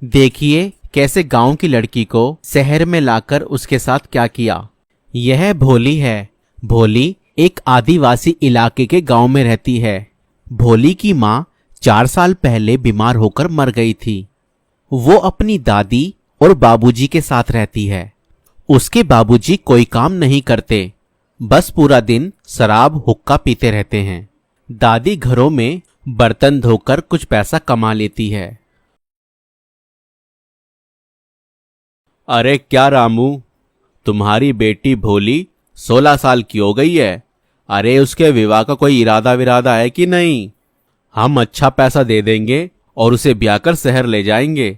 देखिए कैसे गांव की लड़की को शहर में लाकर उसके साथ क्या किया। यह भोली है। भोली एक आदिवासी इलाके के गांव में रहती है। भोली की माँ 4 साल पहले बीमार होकर मर गई थी। वो अपनी दादी और बाबूजी के साथ रहती है। उसके बाबूजी कोई काम नहीं करते, बस पूरा दिन शराब हुक्का पीते रहते हैं। दादी घरों में बर्तन धोकर कुछ पैसा कमा लेती है। अरे क्या रामू, तुम्हारी बेटी भोली 16 साल की हो गई है। अरे उसके विवाह का कोई इरादा विरादा है कि नहीं? हम अच्छा पैसा दे देंगे और उसे ब्याह कर शहर ले जाएंगे।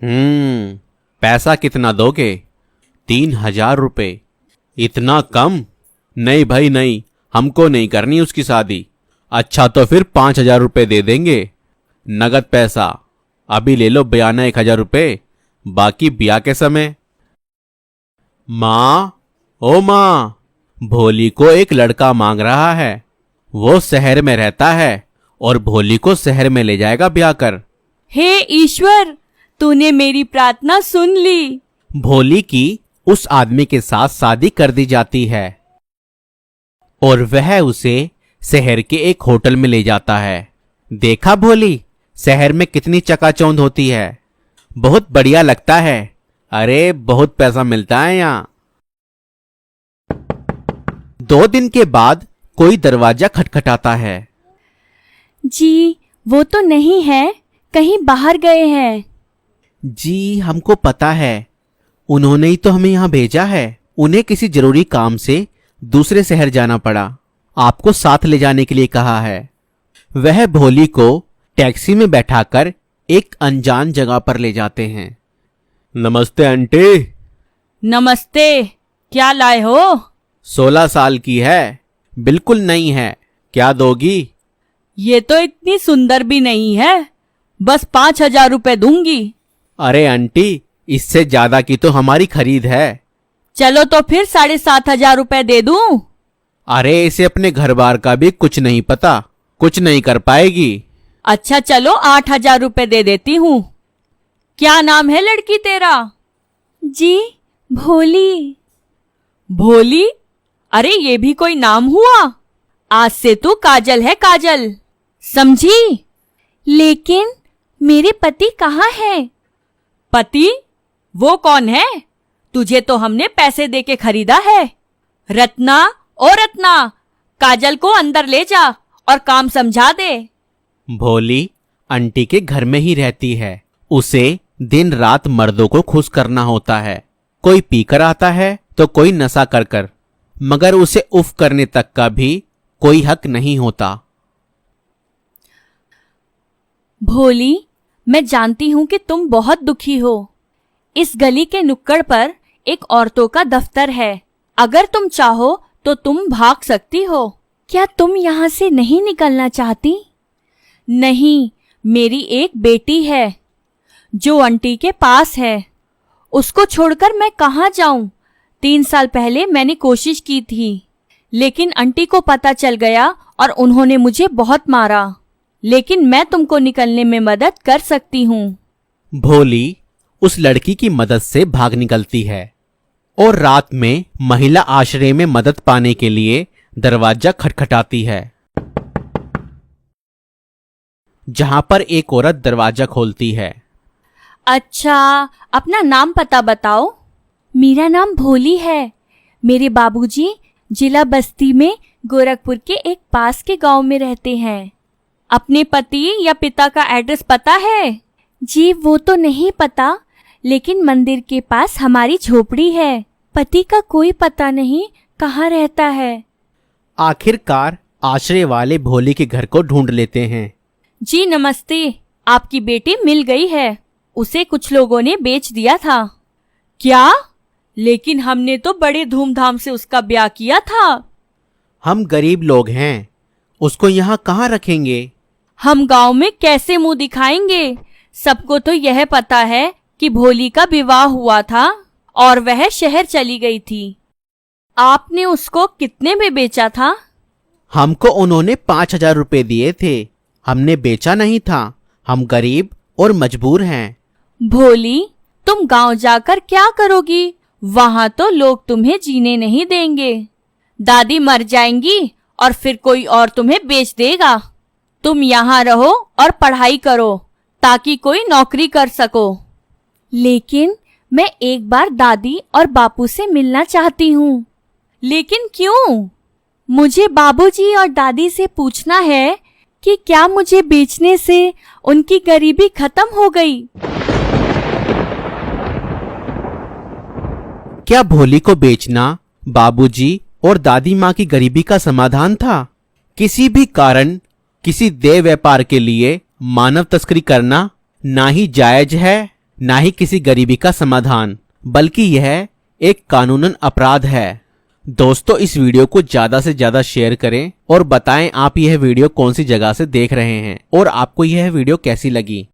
पैसा कितना दोगे? 3,000 रुपये। इतना कम? नहीं भाई नहीं, हमको नहीं करनी उसकी शादी। अच्छा तो फिर 5,000 रुपये दे देंगे, नगद पैसा। अभी ले लो बयाना 1,000 रुपये, बाकी ब्याह के समय। माँ, ओ माँ, भोली को एक लड़का मांग रहा है। वो शहर में रहता है और भोली को शहर में ले जाएगा ब्याह कर। हे ईश्वर, तूने मेरी प्रार्थना सुन ली। भोली की उस आदमी के साथ शादी कर दी जाती है और वह उसे शहर के एक होटल में ले जाता है। देखा भोली, शहर में कितनी चकाचौंध होती है, बहुत बढ़िया लगता है। अरे बहुत पैसा मिलता है यहाँ। 2 दिन के बाद कोई दरवाजा खटखटाता है। जी, वो तो नहीं है, कहीं बाहर गए हैं। जी हमको पता है, उन्होंने ही तो हमें यहाँ भेजा है। उन्हें किसी जरूरी काम से दूसरे शहर जाना पड़ा, आपको साथ ले जाने के लिए कहा है। वह भोली को टैक्सी में बैठाकर एक अनजान जगह पर ले जाते हैं। नमस्ते आंटी। नमस्ते, क्या लाए हो? 16 साल की है, बिल्कुल नई है, क्या दोगी? ये तो इतनी सुंदर भी नहीं है, बस 5,000 रुपए दूंगी। अरे आंटी, इससे ज्यादा की तो हमारी खरीद है। चलो तो फिर 7,500 रुपए दे दूं। अरे इसे अपने घर बार का भी कुछ नहीं पता, कुछ नहीं कर पाएगी। अच्छा चलो 8,000 रुपए दे देती हूँ। क्या नाम है लड़की तेरा? जी भोली। भोली? अरे ये भी कोई नाम हुआ? आज से तू काजल है, काजल, समझी? लेकिन मेरे पति कहाँ है? पति? वो कौन है? तुझे तो हमने पैसे देके खरीदा है। रत्ना, ओ रत्ना, काजल को अंदर ले जा और काम समझा दे। भोली आंटी के घर में ही रहती है। उसे दिन रात मर्दों को खुश करना होता है। कोई पीकर आता है तो कोई नशा कर कर, मगर उसे उफ करने तक का भी कोई हक नहीं होता। भोली, मैं जानती हूँ कि तुम बहुत दुखी हो। इस गली के नुक्कड़ पर एक औरतों का दफ्तर है। अगर तुम चाहो तो तुम भाग सकती हो। क्या तुम यहाँ से नहीं निकलना चाहती? नहीं, मेरी एक बेटी है जो आंटी के पास है। उसको छोड़कर मैं कहाँ जाऊं? 3 साल पहले मैंने कोशिश की थी, लेकिन आंटी को पता चल गया और उन्होंने मुझे बहुत मारा। लेकिन मैं तुमको निकलने में मदद कर सकती हूँ। भोली उस लड़की की मदद से भाग निकलती है और रात में महिला आश्रय में मदद पाने के लिए दरवाजा खटखटाती है। जहां पर एक औरत दरवाजा खोलती है। अच्छा, अपना नाम पता बताओ। मेरा नाम भोली है। मेरे बाबूजी जिला बस्ती में गोरखपुर के एक पास के गांव में रहते हैं। अपने पति या पिता का एड्रेस पता है? जी वो तो नहीं पता, लेकिन मंदिर के पास हमारी झोपड़ी है। पति का कोई पता नहीं कहाँ रहता है। आखिरकार आश्रय वाले भोली के घर को ढूंढ लेते हैं। जी नमस्ते, आपकी बेटी मिल गई है। उसे कुछ लोगों ने बेच दिया था। क्या? लेकिन हमने तो बड़े धूमधाम से उसका ब्याह किया था। हम गरीब लोग हैं, उसको यहाँ कहाँ रखेंगे? हम गांव में कैसे मुंह दिखाएंगे? सबको तो यह पता है कि भोली का विवाह हुआ था और वह शहर चली गई थी। आपने उसको कितने में बेचा था? हमको उन्होंने 5,000 रुपए दिए थे। हमने बेचा नहीं था, हम गरीब और मजबूर हैं। भोली, तुम गांव जाकर क्या करोगी? वहां तो लोग तुम्हें जीने नहीं देंगे। दादी मर जाएंगी और फिर कोई और तुम्हें बेच देगा। तुम यहाँ रहो और पढ़ाई करो ताकि कोई नौकरी कर सको। लेकिन मैं एक बार दादी और बापू से मिलना चाहती हूँ। लेकिन क्यों? मुझे बाबूजी और दादी से पूछना है कि क्या मुझे बेचने से उनकी गरीबी खत्म हो गई। क्या भोली को बेचना बाबूजी और दादी माँ की गरीबी का समाधान था? किसी भी कारण किसी देह व्यापार के लिए मानव तस्करी करना ना ही जायज है, ना ही किसी गरीबी का समाधान, बल्कि यह एक कानूनन अपराध है। दोस्तों, इस वीडियो को ज्यादा से ज्यादा शेयर करें और बताएं आप यह वीडियो कौन सी जगह से देख रहे हैं और आपको यह वीडियो कैसी लगी।